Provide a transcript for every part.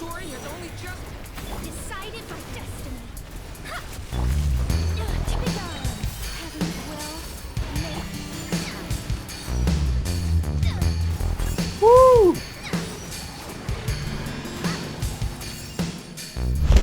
story has only just decided by destiny. Ha! Typical. Heaven's will make. Woo!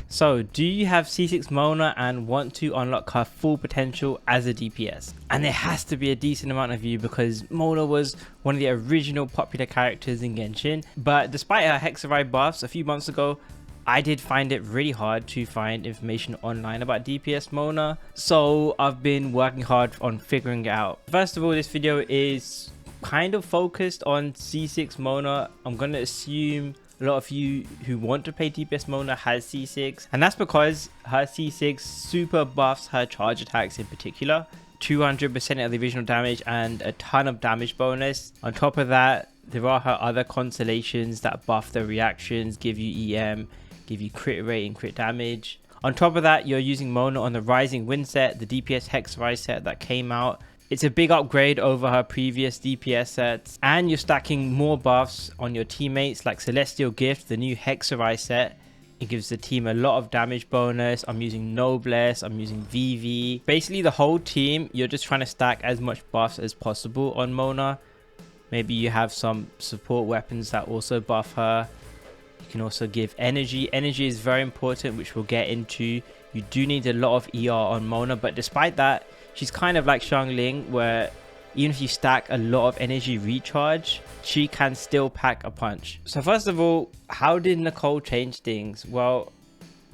So, do you have C6 Mona and want to unlock her full potential as a DPS? And there has to be a decent amount of you because Mona was one of the original popular characters in Genshin. But despite her Hexerei buffs a few months ago, I did find it really hard to find information online about DPS Mona. So I've been working hard on figuring it out. First of all, this video is kind of focused on C6 Mona. I'm going to assume a lot of you who want to play DPS Mona has C6, and that's because her C6 super buffs her charge attacks in particular, 200% of the original damage and a ton of damage bonus. On top of that, there are her other constellations that buff the reactions, give you EM, give you crit rate and crit damage. On top of that, you're using Mona on the Rising Wind set, the DPS Hexerei set that came out. It's a big upgrade over her previous DPS sets, and you're stacking more buffs on your teammates like Celestial Gift, the new Hexerei set. It gives the team a lot of damage bonus. I'm using Noblesse, I'm using VV. Basically the whole team, you're just trying to stack as much buffs as possible on Mona. Maybe you have some support weapons that also buff her. You can also give energy. Energy is very important, which we'll get into. You do need a lot of ER on Mona, but despite that, she's kind of like Xilonen, where even if you stack a lot of energy recharge, she can still pack a punch. So first of all, how did Nicole change things? Well,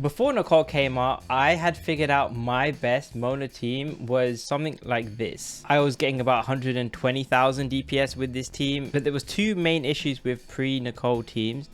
before Nicole came out, I had figured out my best Mona team was something like this. I was getting about 120,000 DPS with this team, but there was two main issues with pre-Nicole teams.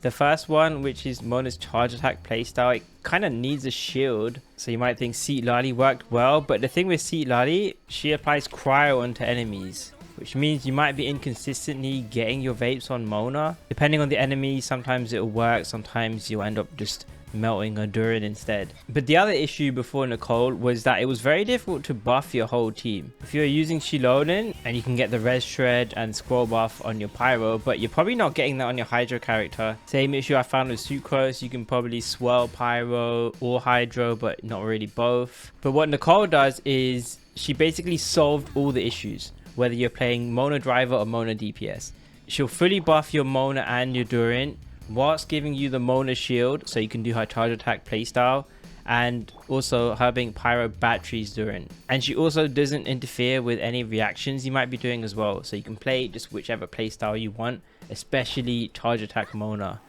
The first one, which is Mona's charge attack playstyle, it kind of needs a shield. So you might think Seat Lali worked well, but the thing with Seat Lali, she applies cryo onto enemies, which means you might be inconsistently getting your vapes on Mona. Depending on the enemy, sometimes it'll work, sometimes you'll end up just melting a Durin instead. But the other issue before Nicole was that it was very difficult to buff your whole team. If you're using Xilonen and you can get the res shred and scroll buff on your pyro, but you're probably not getting that on your hydro character. Same issue I found with Sucrose. You can probably swirl pyro or hydro, but not really both. But what Nicole does is she basically solved all the issues, whether you're playing Mona driver or Mona DPS. She'll fully buff your Mona and your Durin whilst giving you the Mona shield, so you can do her charge attack playstyle, and also her being pyro batteries Durin. And she also doesn't interfere with any reactions you might be doing as well, so you can play just whichever playstyle you want, especially charge attack Mona.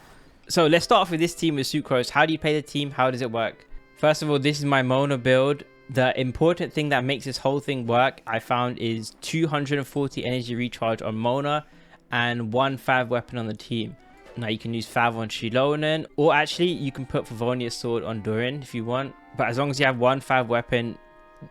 So let's start off with this team with Sucrose. How do you play the team? How does it work? First of all, this is my Mona build. The important thing that makes this whole thing work, I found, is 240 energy recharge on Mona and one Fav weapon on the team. Now you can use Fav on Xilonen, or actually you can put Favonia's sword on Durin if you want. But as long as you have one Fav weapon,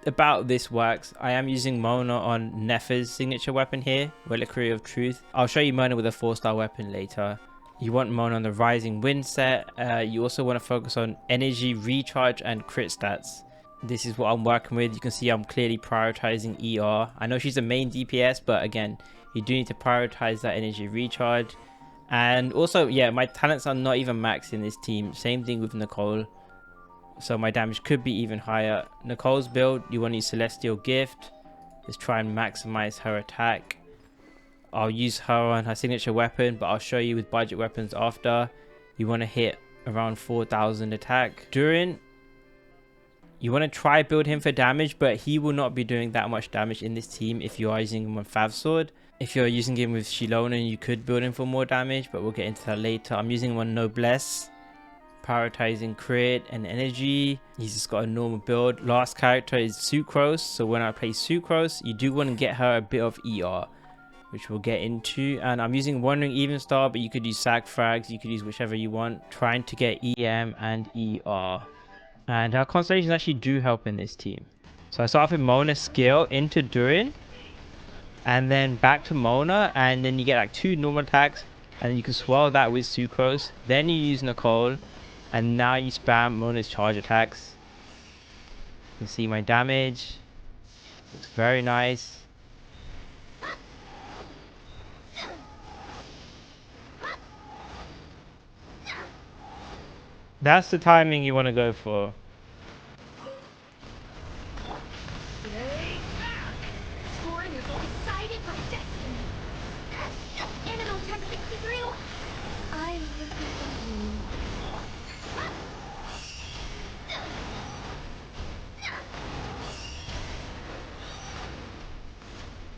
about this works. I am using Mona on Nefer's signature weapon here, Reliquary of Truth. I'll show you Mona with a 4-star weapon later. You want Mona on the Rising Wind set. You also want to focus on energy recharge and crit stats. This is what I'm working with. You can see I'm clearly prioritizing ER. I know she's the main DPS, but again, you do need to prioritize that energy recharge. And also, yeah, my talents are not even maxed in this team. Same thing with Nicole. So my damage could be even higher. Nicole's build, you want to use Celestial Gift. Let's try and maximize her attack. I'll use her on her signature weapon, but I'll show you with budget weapons after. You want to hit around 4,000 attack. Durin, you want to try build him for damage, but he will not be doing that much damage in this team if you are using him on Fav Sword. If you're using him with Xilonen, you could build him for more damage, but we'll get into that later. I'm using him on Noblesse, prioritizing crit and energy. He's just got a normal build. Last character is Sucrose, so when I play Sucrose, you do want to get her a bit of ER, which we'll get into. And I'm using Wandering Even Star, but you could use Sac Frags, you could use whichever you want, trying to get EM and ER. And our constellations actually do help in this team. So I start off with Mona's skill into Durin, and then back to Mona, and then you get like 2 normal attacks, and then you can swirl that with Sucrose. Then you use Nicole, and now you spam Mona's charge attacks. You can see my damage. Looks very nice. That's the timing you want to go for. Scoring is decided by destiny. Animal Tech 63. I live with you.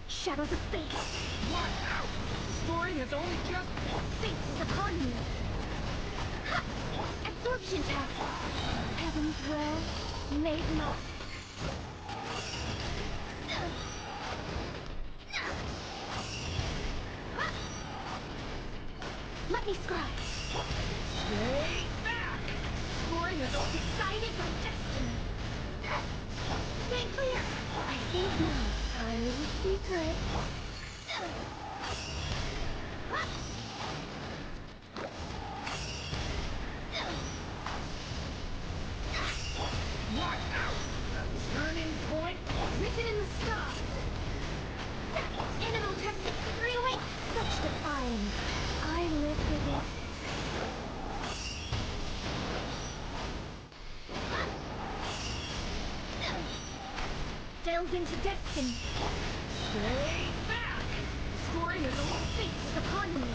Shadows of fate. Scoring is only just fate is upon you. Absorption test. Heaven's will made not. Let me scribe. Stay back. Scoring is all decided by destiny. Stay clear. I think now. I know the secret. Turning point written in the stars. Animal Tech 6308. Such defiance. I live with it. Delve into destiny. Stay back. Scoring is all fate is upon me.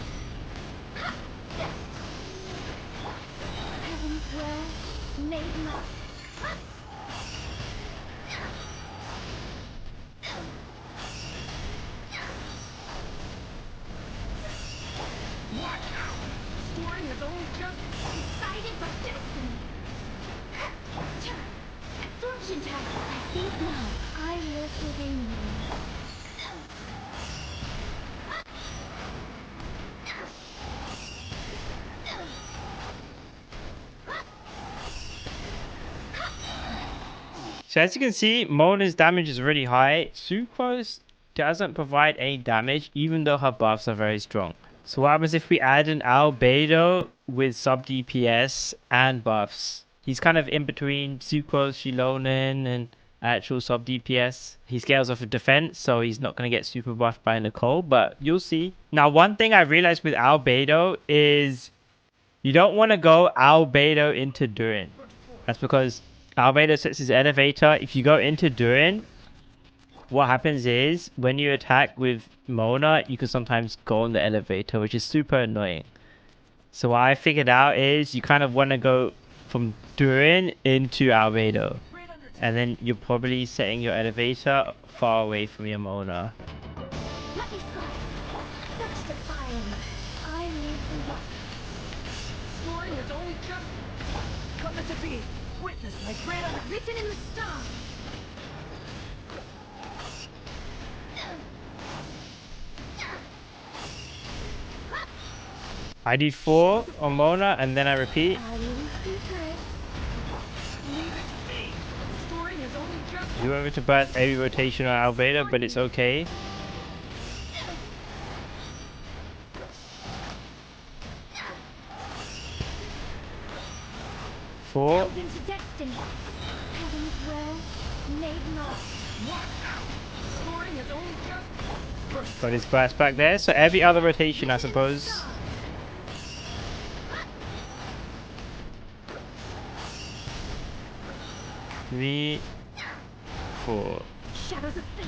Heaven's will made not. Scoring is only just decided by destiny. Absorption test. I think now. I live within you. So as you can see, Mona's damage is really high. Sucrose doesn't provide any damage, even though her buffs are very strong. So what happens if we add an Albedo with sub DPS and buffs? He's kind of in between Sucrose, Xilonen, and actual sub DPS. He scales off of defense, so he's not going to get super buffed by Nicole, but you'll see. Now, one thing I realized with Albedo is you don't want to go Albedo into Durin. That's because Albedo sets his elevator. If you go into Durin, what happens is when you attack with Mona, you can sometimes go on the elevator, which is super annoying. So what I figured out is you kind of want to go from Durin into Albedo. And then you're probably setting your elevator far away from your Mona. Let me scribe. Such defiance. I live for you. Scoring is only just come to be. Witness my great honor written in the stars. I do 4 on Mona and then I repeat. I will secret. Leave it to me. Scoring is only just. You want me to burst every rotation on Albedo, but it's okay. Four. Delve into destiny. Heaven's will made not. Scoring is only just. Got his burst back there. So every other rotation, I suppose. 3, 4. Shadows of fate.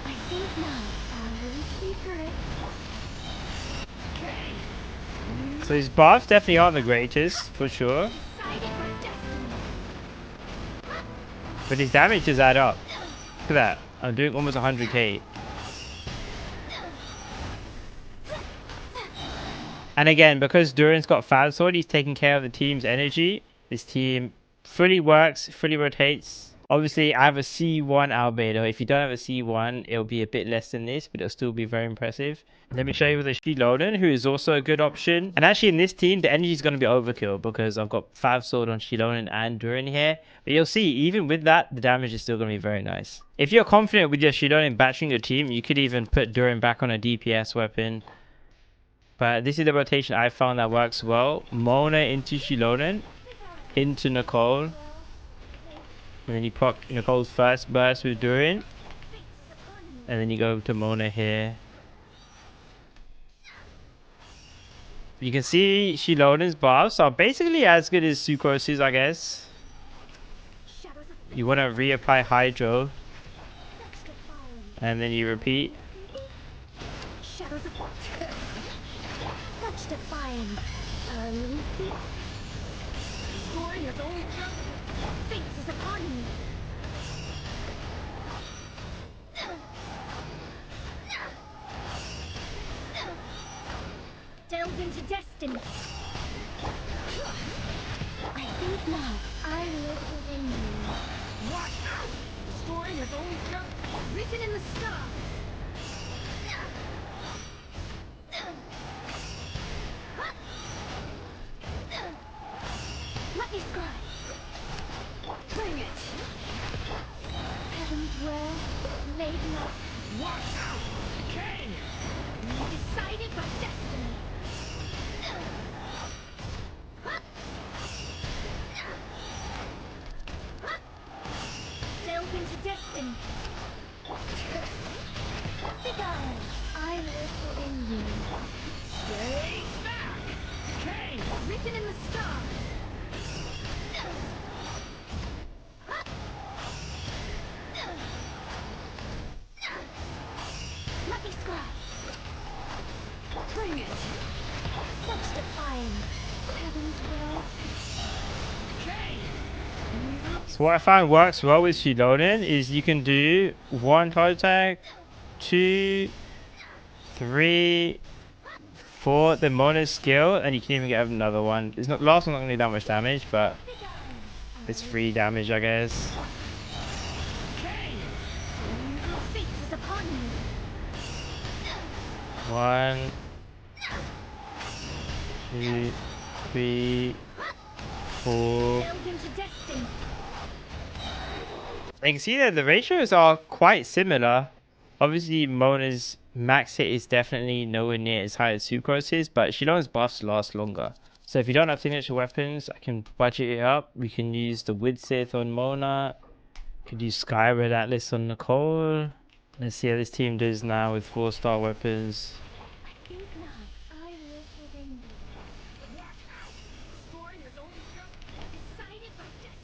I think now. I will secret. So his buffs definitely aren't the greatest, for sure. Decided by destiny. But his damage does add up. Look at that. I'm doing almost 100k. And again, because Durin's got Fab Sword, he's taking care of the team's energy. This team fully works, fully rotates. Obviously, I have a C1 Albedo. If you don't have a C1, it'll be a bit less than this, but it'll still be very impressive. Let me show you the Xilonen, who is also a good option. And actually, in this team, the energy is going to be overkill because I've got Fab Sword on Xilonen and Durin here. But you'll see, even with that, the damage is still going to be very nice. If you're confident with your Xilonen batching your team, you could even put Durin back on a DPS weapon. But this is the rotation I found that works well. Mona into Xilonen, into Nicole. And then you proc Nicole's first burst with Durin. And then you go to Mona here. You can see Xilonen's buffs are basically as good as Sucrose's, I guess. Shadows of You want to reapply Hydro, touch define. and then you repeat. Shadows of touch define. Story is only just. Fate is upon me. Delve into destiny. I think now I live within you. What? Story is only just written in the stars. Let me try. Bring it. Heaven's well, made love. What? King! Decided by destiny. Delve into destiny. Begone. I live within you. Stay back! King! Written in the stars. Let me scry. Bring it. Such defying. Heaven's will. So what I found works well with Xilonen is you can do 1 charge attack, 2, 3, 4, the Mona's skill, and you can even get another one. It's not last one's not gonna do that much damage, but it's 3 damage, I guess. Fate is upon you. 1, 2, 3, 4. Delve into destiny. You can see that the ratios are quite similar. Obviously, Mona's max hit is definitely nowhere near as high as Sucrose's, but Xilonen's buffs last longer. So if you don't have signature weapons, I can budget it up. We can use the Widsith on Mona. Could use Skyward Atlas on Nicole. Let's see how this team does now with 4-star weapons. I think now I live within you. Watch out! Story is only just decided by destiny.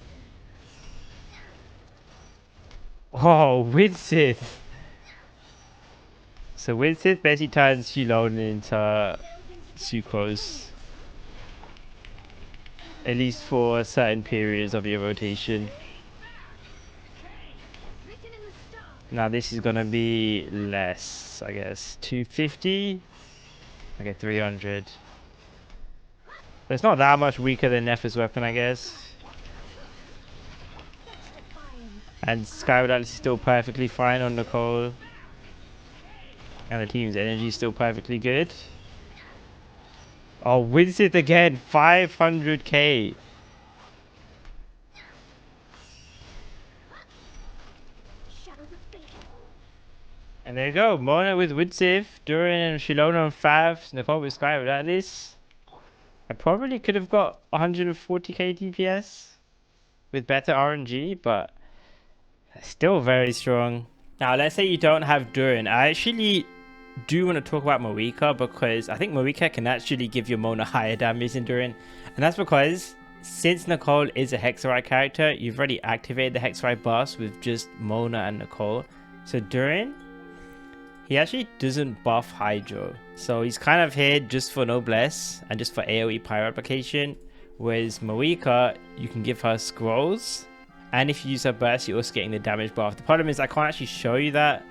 Oh, Widsith! So Widsith basically turns Xilonen into Sucrose. At least for certain periods of your rotation. Written in the stars. Now this is gonna be less, I guess. 250? Okay, 300. But it's not that much weaker than Neph's weapon, I guess. And Skyward Atlas is still perfectly fine on Nicole. And the team's energy is still perfectly good. Oh, wins it again! 500k! Shadows of fate. And there you go, Mona with Widsith, Durin and Xilonen on Fav, Nicole with Skyward Atlas. I probably could have got 140k DPS with better RNG, but still very strong. Now, let's say you don't have Durin. I actually do want to talk about Mavuika because I think Mavuika can actually give your Mona higher damage than Durin. And that's because since Nicole is a Hexerei character, you've already activated the Hexerei buffs with just Mona and Nicole. So Durin, he actually doesn't buff Hydro. So he's kind of here just for Noblesse and just for AoE pyro application. Whereas Mavuika, you can give her scrolls. And if you use her burst, you're also getting the damage buff. The problem is I can't actually show you that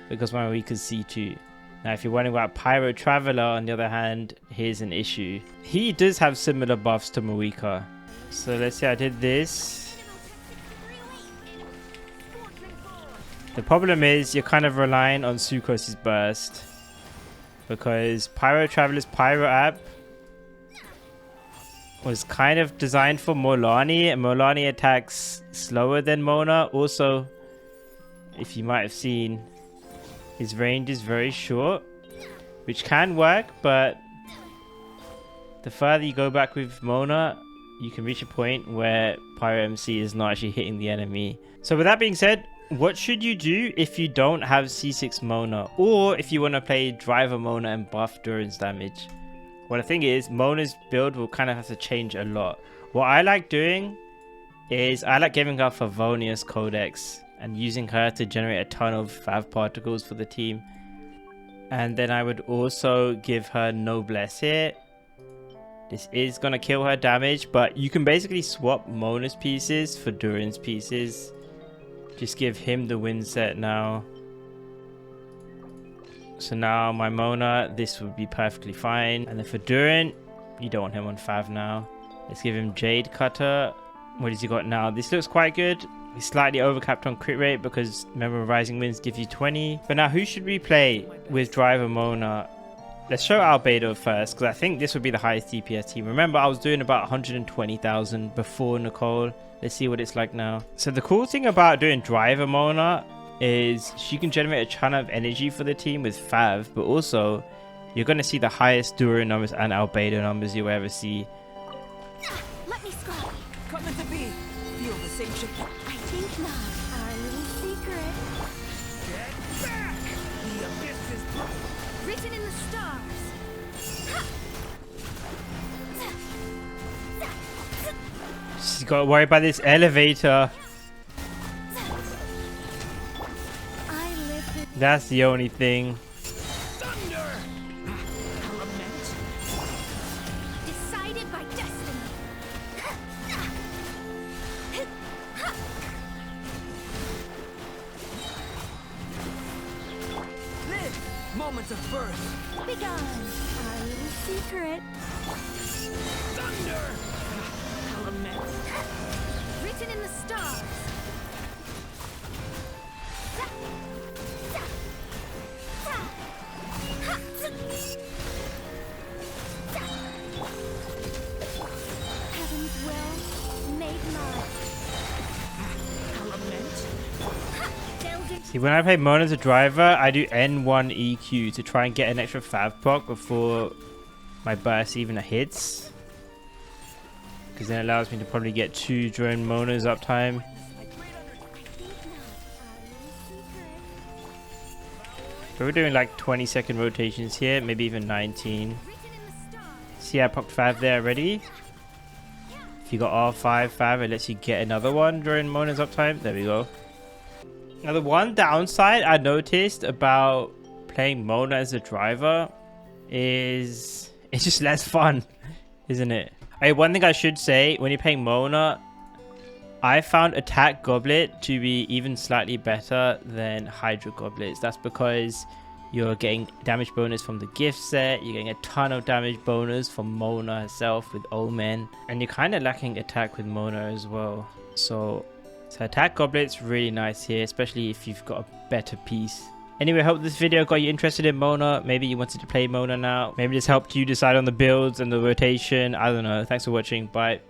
because my Mavuika's C2. Now, if you're wondering about Pyro Traveler, on the other hand, here's an issue. He does have similar buffs to Mavuika. So let's say I did this. The problem is you're kind of relying on Sucrose's burst. Because Pyro Traveler's Pyro app was kind of designed for Molani, and Molani attacks slower than Mona. Also, if you might have seen, his range is very short, which can work, but the further you go back with Mona, you can reach a point where Pyro MC is not actually hitting the enemy. So with that being said, what should you do if you don't have C6 Mona, or if you want to play Driver Mona and buff Durin's damage? Well, the thing is, Mona's build will kind of have to change a lot. What I like doing is I like giving her Favonius Codex and using her to generate a ton of Fav particles for the team. And then I would also give her Noblesse here. This is going to kill her damage, but you can basically swap Mona's pieces for Durin's pieces. Just give him the win set now. So now my Mona, this would be perfectly fine. And then for Durin, you don't want him on Fav now. Let's give him Jade Cutter. What has he got now? This looks quite good. He's slightly overcapped on crit rate because remember Rising Winds give you 20. But now who should we play with Driver Mona? Let's show Albedo first because I think this would be the highest DPS team. Remember, I was doing about 120,000 before Nicole. Let's see what it's like now. So the cool thing about doing Driver Mona is she can generate a ton of energy for the team with Fav, but also you're going to see the highest Durin numbers and Albedo numbers you'll ever see. Let me scrap. Coming to be. Feel the same shit. I think not. Our little secret. Get back! The abyss is Written in the stars. She's got to worry about this elevator. I live with That's the only thing. thunder! Element. decided by destiny. Live! Moments of birth. Begone. Our little secret. Thunder! Element. Written in the stars. Heaven's will made mine. Element. Delved into See, when I play Mona as a driver, I do N1 EQ to try and get an extra Fav proc before my burst even hits. Because then it allows me to probably get 2 during Mona's uptime. But we're doing like 20-second rotations here, maybe even 19. See, I popped Fav there already. If you got R5 Fav, it lets you get another one during Mona's uptime. There we go. Now, the one downside I noticed about playing Mona as a driver is it's just less fun, isn't it? Hey, one thing I should say, when you're playing Mona, I found ATK Goblet to be even slightly better than Hydra Goblets. That's because you're getting damage bonus from the gift set, you're getting a ton of damage bonus from Mona herself with Omen, and you're kind of lacking attack with Mona as well. So ATK Goblet's really nice here, especially if you've got a better piece. Anyway, I hope this video got you interested in Mona. Maybe you wanted to play Mona now. Maybe this helped you decide on the builds and the rotation. I don't know. Thanks for watching. Bye.